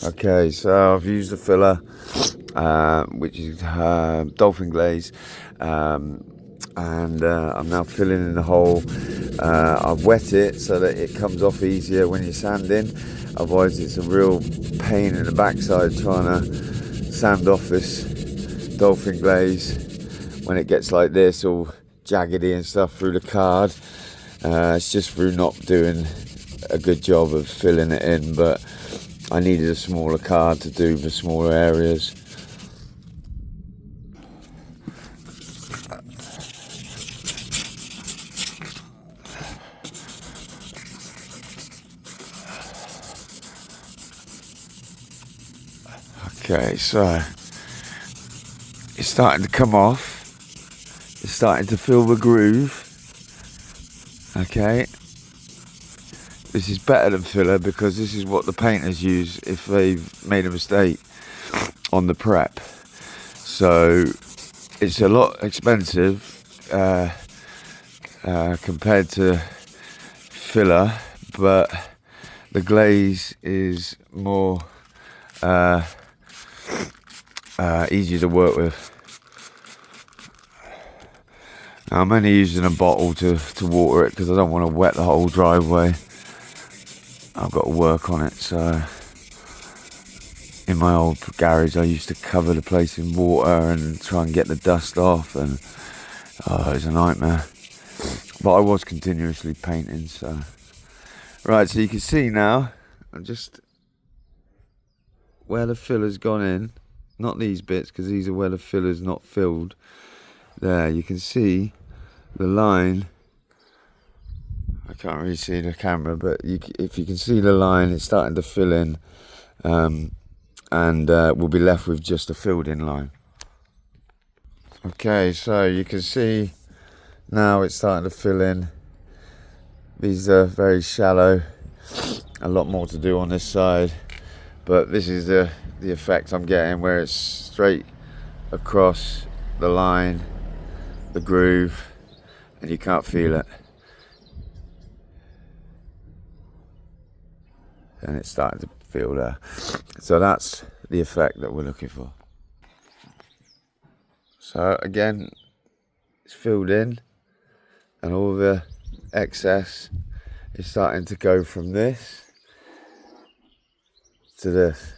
Okay, so I've used the filler, which is Dolphin Glaze, and I'm now filling in the hole. I've wet it so that it comes off easier when you're sanding. Otherwise, it's a real pain in the backside trying to sand off this Dolphin Glaze when it gets like this, all jaggedy and stuff through the card. It's just through not doing a good job of filling it in, but I needed a smaller card to do the smaller areas. Okay, so it's starting to come off. It's starting to fill the groove. Okay, this is better than filler because this is what the painters use if they've made a mistake on the prep. So it's a lot expensive compared to filler, but the glaze is more easier to work with. Now, I'm only using a bottle to water it because I don't want to wet the whole driveway. I've got to work on it. So in my old garage I used to cover the place in water and try and get the dust off, and it was a nightmare. But I was continuously painting. So right, so you can see now I'm just where the filler's gone in, not these bits because these are where the filler's not filled. There you can see the line. I can't really see the camera, but if you can see the line, it's starting to fill in, and we'll be left with just a filled in line. Okay, so you can see now it's starting to fill in. These are very shallow, a lot more to do on this side, but this is the effect I'm getting, where it's straight across the line, the groove, and you can't feel it. And it's starting to feel there. So that's the effect that we're looking for. So again, it's filled in, and all the excess is starting to go from this to this.